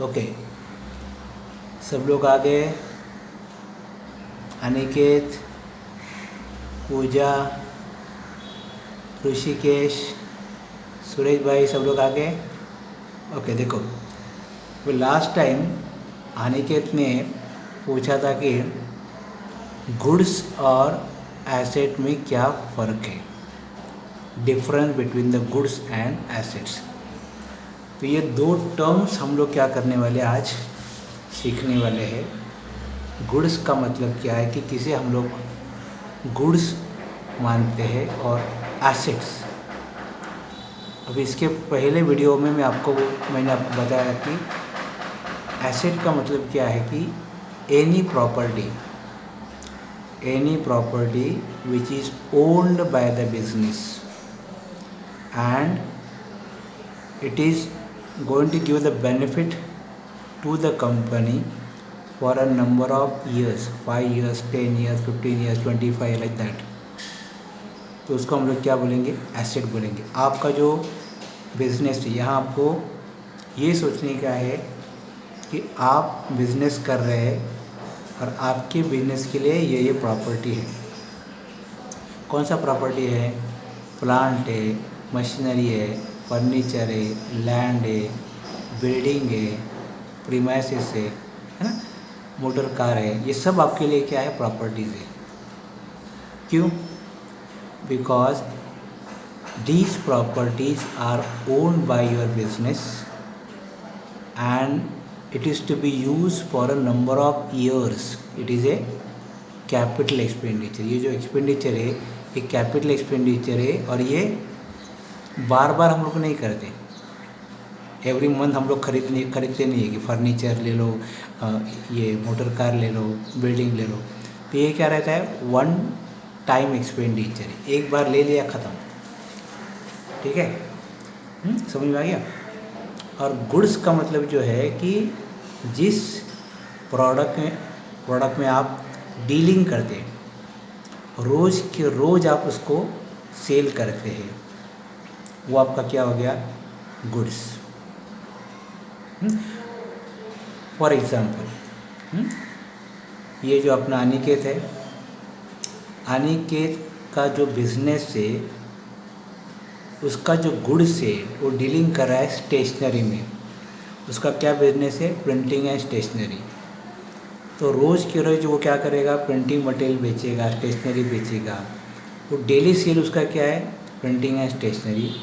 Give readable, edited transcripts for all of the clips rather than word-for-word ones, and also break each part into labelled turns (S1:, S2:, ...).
S1: Okay, सब लोग आ गए। अनिकेत, पूजा, ऋषिकेश, सुरेश भाई, सब लोग आ गए। ओके, देखो, वो लास्ट टाइम अनिकेत ने पूछा था कि गुड्स और एसेट में क्या फ़र्क है, difference between the goods and assets. तो ये दो टर्म्स हम लोग क्या करने वाले आज सीखने वाले हैं। गुड्स का मतलब क्या है कि किसे हम लोग गुड्स मानते हैं, और एसेट्स। अब इसके पहले वीडियो में मैंने आपको बताया कि एसेट का मतलब क्या है कि any property which is owned by the business and it is going to give the benefit to the company for a number of years, 5 years, 10 years, 15 years, 25 like that. तो उसको हम लोग क्या बोलेंगे, एसेट बोलेंगे। आपका जो बिजनेस है, यहाँ आपको ये सोचने का है कि आप बिजनेस कर रहे हैं और आपके बिजनेस के लिए ये प्रॉपर्टी है। कौन सा प्रॉपर्टी है? प्लांट है, मशीनरी है, फर्नीचर है, लैंड है, बिल्डिंग है, प्रीमाइसेस है ना, मोटर कार है। ये सब आपके लिए क्या है? प्रॉपर्टीज़ है। क्यों? Because these properties are owned by your business and it is to be use for a number of years. It is a capital expenditure. ये जो एक्सपेंडिचर है ये कैपिटल एक्सपेंडिचर है, और ये बार बार हम लोग नहीं करते। एवरी मंथ हम लोग खरीदते नहीं है कि फर्नीचर ले लो, ये मोटर कार ले लो, बिल्डिंग ले लो। तो ये क्या रहता है? वन टाइम एक्सपेंडिचर है, एक बार ले लिया ख़त्म। ठीक है, समझ में आ गया? और गुड्स का मतलब जो है कि जिस प्रोडक्ट में आप डीलिंग करते हैं, रोज़ के रोज़ आप उसको सेल करते हैं, वो आपका क्या हो गया? गुड्स। फॉर एग्ज़ाम्पल, ये जो अपना अनिकेत है, अनिकेत का जो बिजनेस है उसका जो गुड्स है वो डीलिंग कर रहा है स्टेशनरी में। उसका क्या बिजनेस है? Printing and stationery. तो रोज़ के रोज़ वो क्या करेगा? प्रिंटिंग मटेरियल बेचेगा, स्टेशनरी बेचेगा। वो डेली सेल उसका क्या है? Printing and stationery.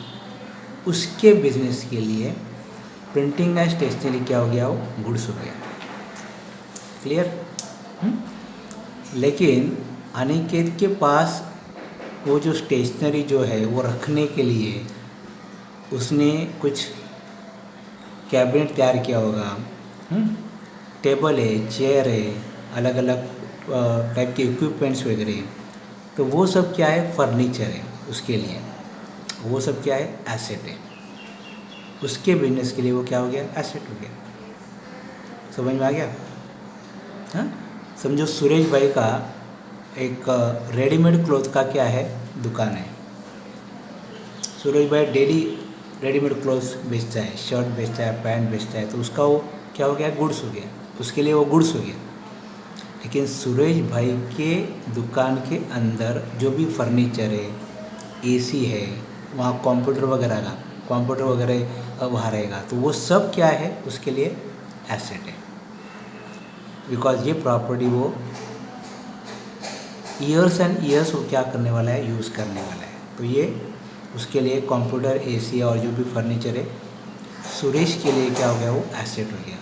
S1: उसके बिजनेस के लिए प्रिंटिंग एंड स्टेशनरी क्या हो गया? वो गुड्स हो गया। क्लियर? लेकिन अनिकेत के पास वो जो स्टेशनरी जो है वो रखने के लिए उसने कुछ कैबिनेट तैयार किया होगा, टेबल है, चेयर है, अलग अलग टाइप के इक्विपमेंट्स वगैरह। तो वो सब क्या है? फर्नीचर है उसके लिए। वो सब क्या है? एसेट है। उसके बिजनेस के लिए वो क्या हो गया? एसेट हो गया। समझ में आ गया? हाँ, समझो सुरेश भाई का एक रेडीमेड क्लॉथ का क्या है? दुकान है। सुरेश भाई डेली रेडीमेड क्लॉथ्स बेचता है, शर्ट बेचता है, पैंट बेचता है। तो उसका वो क्या हो गया? गुड्स हो गया। उसके लिए वो गुड्स हो गया। लेकिन सुरेश भाई के दुकान के अंदर जो भी फर्नीचर है, एसी है, वहाँ कंप्यूटर वगैरह वहाँ रहेगा। तो वो सब क्या है? उसके लिए एसेट है। बिकॉज ये प्रॉपर्टी वो ईयर्स एंड ईयर्स वो क्या करने वाला है? यूज़ करने वाला है। तो ये उसके लिए कंप्यूटर, एसी और जो भी फर्नीचर है, सुरेश के लिए क्या हो गया? वो एसेट हो गया।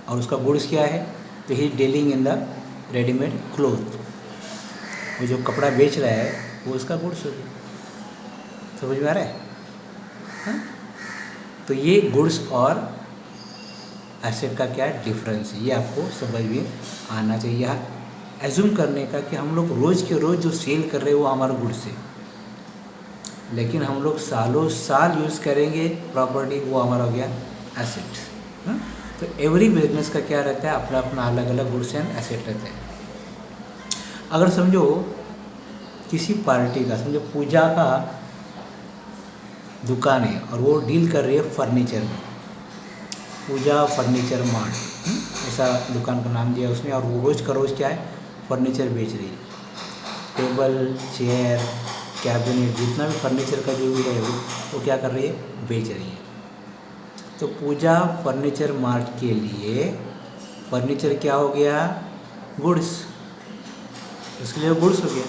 S1: और उसका गुड्स क्या है? तो he dealing in the readymade cloth. वो जो कपड़ा बेच रहा है वो उसका गुड्स हो गया। समझ में आ रहा है? हाँ? तो ये गुड्स और एसेट का क्या डिफरेंस है, ये आपको समझ में आना चाहिए। एज्यूम करने का कि हम लोग रोज़ के रोज़ जो सेल कर रहे हैं वो हमारा गुड्स है, लेकिन हम लोग सालों साल यूज़ करेंगे प्रॉपर्टी, वो हमारा हो गया एसेट। तो एवरी बिजनेस का क्या रहता है? अपना अपना अलग अलग गुड्स एंड एसेट रहते हैं। अगर समझो किसी पार्टी का, समझो पूजा का दुकान है और वो डील कर रही है फर्नीचर में, पूजा फर्नीचर मार्ट, ऐसा दुकान का नाम दिया उसने। और वो रोज़ का रोज़ क्या है, फर्नीचर बेच रही है। टेबल, चेयर, कैबिनेट, जितना भी फर्नीचर का जो भी है वो क्या कर रही है, बेच रही है। तो पूजा फर्नीचर मार्ट के लिए फर्नीचर क्या हो गया, गुड्स, उसके लिए गुड्स हो गया,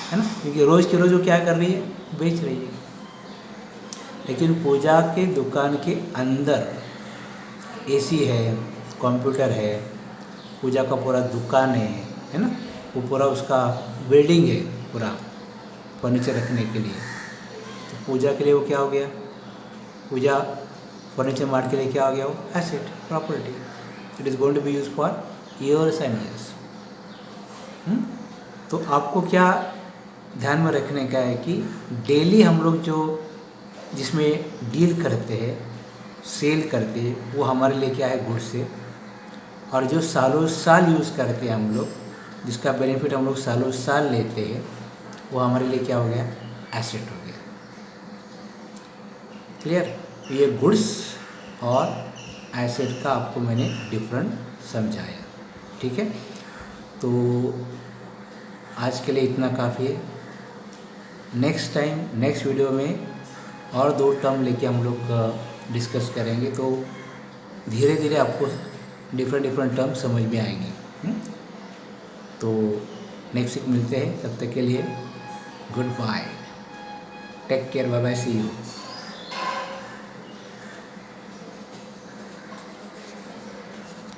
S1: है ना, क्योंकि रोज़ के रोज़ वो क्या कर रही है, बेच रही है। लेकिन पूजा के दुकान के अंदर एसी है, कंप्यूटर है, पूजा का पूरा दुकान है ना, वो पूरा उसका बिल्डिंग है पूरा फर्नीचर रखने के लिए। तो पूजा के लिए वो क्या हो गया, पूजा फर्नीचर मार्ट के लिए क्या हो गया, वो asset, property. It is going to be use for years and years. तो आपको क्या ध्यान में रखने का है कि डेली हम लोग जो जिसमें डील करते हैं, सेल करते हैं, वो हमारे लिए क्या है, गुड्स है। और जो सालों साल यूज़ करते हैं हम लोग, जिसका बेनिफिट हम लोग सालों साल लेते हैं, वो हमारे लिए क्या हो गया, एसेट हो गया। क्लियर? ये गुड्स और एसेट का आपको मैंने डिफरेंट समझाया, ठीक है। तो आज के लिए इतना काफ़ी है। नेक्स्ट टाइम, नेक्स्ट वीडियो में और 2 टर्म लेके हम लोग डिस्कस करेंगे, तो धीरे धीरे आपको डिफरेंट टर्म समझ में आएंगे। तो नेक्स्ट वीक मिलते हैं, तब तक के लिए good bye, take care, bye bye, see you.